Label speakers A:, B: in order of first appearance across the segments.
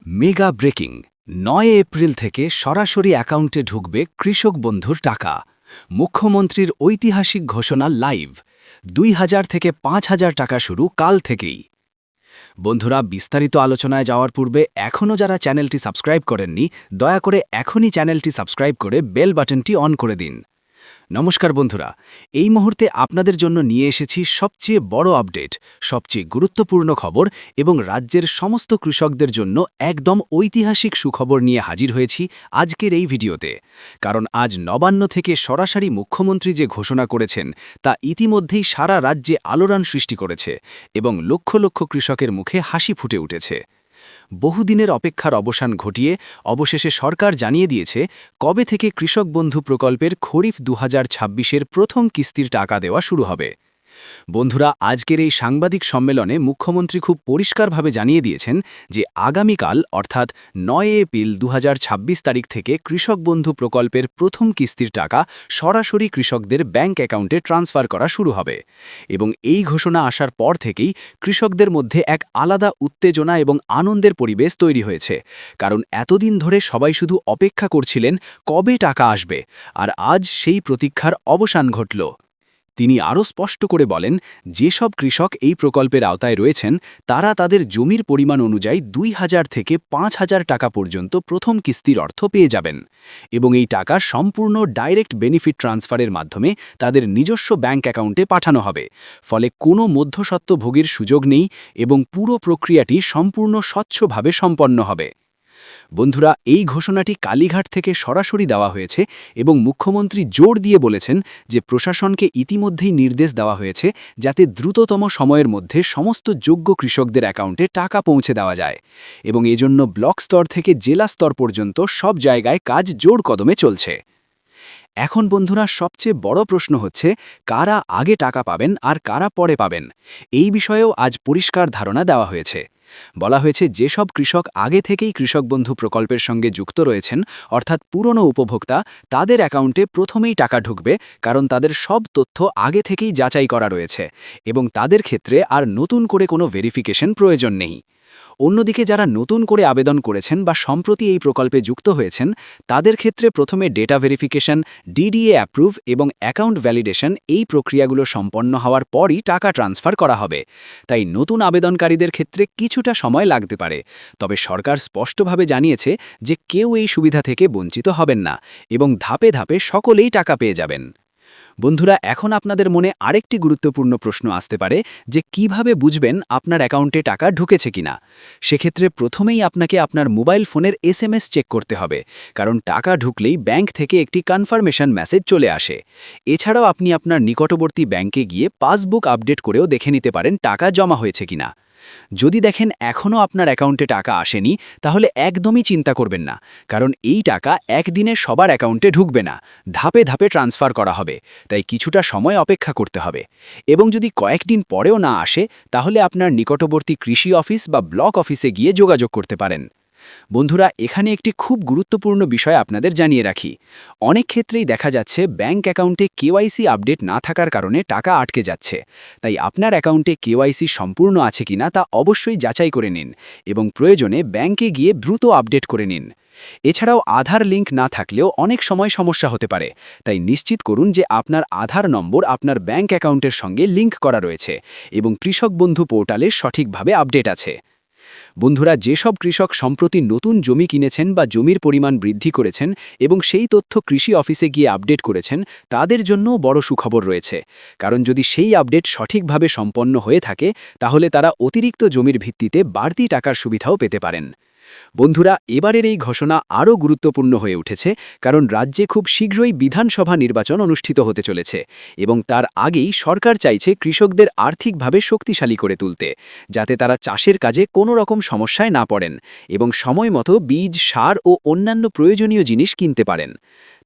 A: Mega breaking ৯ April থেকে সরাসরি অ্যাকাউন্টে ঢুকবে কৃষক বন্ধুর টাকা। মুখ্যমন্ত্রীর ঐতিহাসিক ঘোষণা লাইভ। ২,০০০ থেকে ৫,০০০ টাকা শুরু কাল থেকেই। বন্ধুরা, বিস্তারিত আলোচনায় যাওয়ার পূর্বে এখনও যারা চ্যানেলটি সাবস্ক্রাইব করেননি, দয়া করে এখনই চ্যানেলটি সাবস্ক্রাইব করে বেল বাটনটি অন করে দিন। নমস্কার বন্ধুরা, এই মুহূর্তে আপনাদের জন্য নিয়ে এসেছি সবচেয়ে বড় আপডেট, সবচেয়ে গুরুত্বপূর্ণ খবর এবং রাজ্যের সমস্ত কৃষকদের জন্য একদম ঐতিহাসিক সুখবর নিয়ে হাজির হয়েছি আজকের এই ভিডিওতে। কারণ আজ নবান্ন থেকে সরাসরি মুখ্যমন্ত্রী যে ঘোষণা করেছেন তা ইতিমধ্যেই সারা রাজ্যে আলোড়ন সৃষ্টি করেছে এবং লক্ষ লক্ষ কৃষকের মুখে হাসি ফুটে উঠেছে। বহুদিনের অপেক্ষার অবসান ঘটিয়ে অবশেষে সরকার জানিয়ে দিয়েছে কবে থেকে কৃষক বন্ধু প্রকল্পের খরিফ ২০২৬-এর প্রথম কিস্তির টাকা দেওয়া শুরু হবে। বন্ধুরা, আজকের এই সাংবাদিক সম্মেলনে মুখ্যমন্ত্রী খুব পরিষ্কারভাবে জানিয়ে দিয়েছেন যে আগামীকাল অর্থাৎ ৯ এপ্রিল ২০২৬ তারিখ থেকে কৃষক বন্ধু প্রকল্পের প্রথম কিস্তির টাকা সরাসরি কৃষকদের ব্যাংক অ্যাকাউন্টে ট্রান্সফার করা শুরু হবে। এবং এই ঘোষণা আসার পর থেকেই কৃষকদের মধ্যে এক আলাদা উত্তেজনা এবং আনন্দের পরিবেশ তৈরি হয়েছে। কারণ এতদিন ধরে সবাই শুধু অপেক্ষা করছিলেন কবে টাকা আসবে, আর আজ সেই প্রতীক্ষার অবসান ঘটল। তিনি আরও স্পষ্ট করে বলেন, যেসব কৃষক এই প্রকল্পের আওতায় রয়েছেন তারা তাদের জমির পরিমাণ অনুযায়ী ২,০০০ থেকে ৫,০০০ টাকা পর্যন্ত প্রথম কিস্তির অর্থ পেয়ে যাবেন এবং এই টাকা সম্পূর্ণ ডাইরেক্ট বেনিফিট ট্রান্সফারের মাধ্যমে তাদের নিজস্ব ব্যাংক অ্যাকাউন্টে পাঠানো হবে। ফলে কোনো মধ্যস্বত্বভোগীর সুযোগ নেই এবং পুরো প্রক্রিয়াটি সম্পূর্ণ স্বচ্ছভাবে সম্পন্ন হবে। বন্ধুরা, এই ঘোষণাটি কালীঘাট থেকে সরাসরি দেওয়া হয়েছে এবং মুখ্যমন্ত্রী জোর দিয়ে বলেছেন যে প্রশাসনকে ইতিমধ্যেই নির্দেশ দেওয়া হয়েছে যাতে দ্রুততম সময়ের মধ্যে সমস্ত যোগ্য কৃষকদের অ্যাকাউন্টে টাকা পৌঁছে দেওয়া যায় এবং এজন্য ব্লক স্তর থেকে জেলা স্তর পর্যন্ত সব জায়গায় কাজ জোর কদমে চলছে। এখন বন্ধুরা, সবচেয়ে বড় প্রশ্ন হচ্ছে কারা আগে টাকা পাবেন আর কারা পরে পাবেন। এই বিষয়েও আজ পরিষ্কার ধারণা দেওয়া হয়েছে। বলা হয়েছে যেসব কৃষক আগে থেকেই কৃষক বন্ধু প্রকল্পের সঙ্গে যুক্ত রয়েছেন অর্থাৎ পুরনো উপভোক্তা, তাদের অ্যাকাউন্টে প্রথমেই টাকা ঢুকবে, কারণ তাদের সব তথ্য আগে থেকেই যাচাই করা রয়েছে এবং তাদের ক্ষেত্রে আর নতুন করে কোনো ভেরিফিকেশন প্রয়োজন নেই। অন্যদিকে যারা নতুন করে আবেদন করেছেন বা সম্প্রতি এই প্রকল্পে যুক্ত হয়েছেন তাদের ক্ষেত্রে প্রথমে ডেটা ভেরিফিকেশন, ডিডিএ অ্যাপ্রুভ এবং অ্যাকাউন্ট ভ্যালিডেশন এই প্রক্রিয়াগুলো সম্পন্ন হওয়ার পরই টাকা ট্রান্সফার করা হবে। তাই নতুন আবেদনকারীদের ক্ষেত্রে কিছুটা সময় লাগতে পারে, তবে সরকার স্পষ্টভাবে জানিয়েছে যে কেউ এই সুবিধা থেকে বঞ্চিত হবেন না এবং ধাপে ধাপে সকলেই টাকা পেয়ে যাবেন। বন্ধুরা, এখন আপনাদের মনে আরেকটি গুরুত্বপূর্ণ প্রশ্ন আসতে পারে যে কিভাবে বুঝবেন আপনার অ্যাকাউন্টে টাকা ঢুকেছে কিনা। সেক্ষেত্রে প্রথমেই আপনাকে আপনার মোবাইল ফোনের এসএমএস চেক করতে হবে, কারণ টাকা ঢুকলেই ব্যাংক থেকে একটি কনফার্মেশন মেসেজ চলে আসে। এছাড়াও আপনি আপনার নিকটবর্তী ব্যাংকে গিয়ে পাসবুক আপডেট করেও দেখে নিতে পারেন টাকা জমা হয়েছে কিনা। যদি দেখেন এখনও আপনার অ্যাকাউন্টে টাকা আসেনি, তাহলে একদমই চিন্তা করবেন না, কারণ এই টাকা একদিনে সবার অ্যাকাউন্টে ঢুকবে না, ধাপে ধাপে ট্রান্সফার করা হবে। তাই কিছুটা সময় অপেক্ষা করতে হবে এবং যদি কয়েকদিন পরেও না আসে, তাহলে আপনার নিকটবর্তী কৃষি অফিস বা ব্লক অফিসে গিয়ে যোগাযোগ করতে পারেন। বন্ধুরা, এখানে একটি খুব গুরুত্বপূর্ণ বিষয় আপনাদের জানিয়ে রাখি। অনেক ক্ষেত্রেই দেখা যাচ্ছে ব্যাংক অ্যাকাউন্টে কেওয়াইসি আপডেট না থাকার কারণে টাকা আটকে যাচ্ছে। তাই আপনার অ্যাকাউন্টে কেওয়াইসি সম্পূর্ণ আছে কিনা তা অবশ্যই যাচাই করে নিন এবং প্রয়োজনে ব্যাংকে গিয়ে দ্রুত আপডেট করে নিন। এছাড়াও আধার লিঙ্ক না থাকলেও অনেক সময় সমস্যা হতে পারে, তাই নিশ্চিত করুন যে আপনার আধার নম্বর আপনার ব্যাংক অ্যাকাউন্টের সঙ্গে লিঙ্ক করা রয়েছে এবং কৃষক বন্ধু পোর্টালে সঠিকভাবে আপডেট আছে। বন্ধুরা, যেসব কৃষক সম্প্রতি নতুন জমি কিনেছেন বা জমির পরিমাণ বৃদ্ধি করেছেন এবং সেই তথ্য কৃষি অফিসে গিয়ে আপডেট করেছেন, তাদের জন্যও বড় সুখবর রয়েছে। কারণ যদি সেই আপডেট সঠিকভাবে সম্পন্ন হয়ে থাকে, তাহলে তারা অতিরিক্ত জমির ভিত্তিতে বাড়তি টাকার সুবিধাও পেতে পারেন। বন্ধুরা, এবারের এই ঘোষণা আরও গুরুত্বপূর্ণ হয়ে উঠেছে, কারণ রাজ্যে খুব শীঘ্রই বিধানসভা নির্বাচন অনুষ্ঠিত হতে চলেছে এবং তার আগেই সরকার চাইছে কৃষকদের আর্থিকভাবে শক্তিশালী করে তুলতে, যাতে তারা চাষের কাজে কোনো রকম সমস্যায় না পড়েন এবং সময় মতো বীজ, সার ও অন্যান্য প্রয়োজনীয় জিনিস কিনতে পারেন।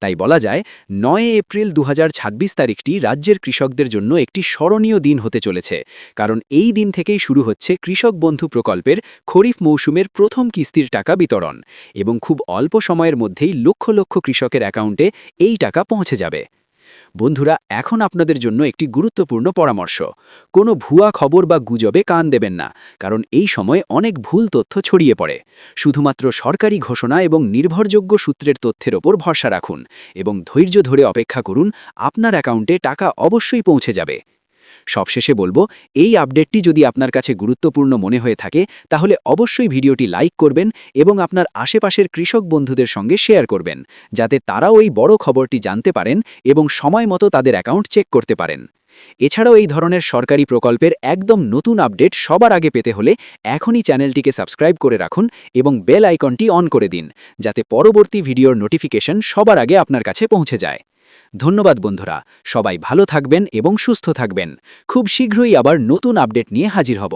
A: তাই বলা যায় ৯ এপ্রিল ২০২৬ তারিখটি রাজ্যের কৃষকদের জন্য একটি স্মরণীয় দিন হতে চলেছে, কারণ এই দিন থেকেই শুরু হচ্ছে কৃষক বন্ধু প্রকল্পের খরিফ মৌসুমের প্রথম কিস্তির টাকা বিতরণ এবং খুব অল্প সময়ের মধ্যেই লক্ষ লক্ষ কৃষকের অ্যাকাউন্টে এই টাকা পৌঁছে যাবে। বন্ধুরা, এখন আপনাদের জন্য একটি গুরুত্বপূর্ণ পরামর্শ। কোনো ভুয়া খবর বা গুজবে কান দেবেন না, কারণ এই সময় অনেক ভুল তথ্য ছড়িয়ে পড়ে। শুধুমাত্র সরকারি ঘোষণা এবং নির্ভরযোগ্য সূত্রের তথ্যের ওপর ভরসা রাখুন এবং ধৈর্য ধরে অপেক্ষা করুন, আপনার অ্যাকাউন্টে টাকা অবশ্যই পৌঁছে যাবে। সবশেষে বলবো, এই আপডেটটি যদি আপনার কাছে গুরুত্বপূর্ণ মনে হয়ে থাকে তাহলে অবশ্যই ভিডিওটি লাইক করবেন এবং আপনার আশেপাশের কৃষক বন্ধুদের সঙ্গে শেয়ার করবেন, যাতে তারাও এই বড় খবরটি জানতে পারেন এবং সময় মতো তাদের অ্যাকাউন্ট চেক করতে পারেন। এছাড়াও এই ধরনের সরকারি প্রকল্পের একদম নতুন আপডেট সবার আগে পেতে হলে এখনই চ্যানেলটিকে সাবস্ক্রাইব করে রাখুন এবং বেল আইকনটি অন করে দিন, যাতে পরবর্তী ভিডিওর নোটিফিকেশন সবার আগে আপনার কাছে পৌঁছে যায়। ধন্যবাদ বন্ধুরা, সবাই ভালো থাকবেন এবং সুস্থ থাকবেন। খুব শীঘ্রই আবার নতুন আপডেট নিয়ে হাজির হব।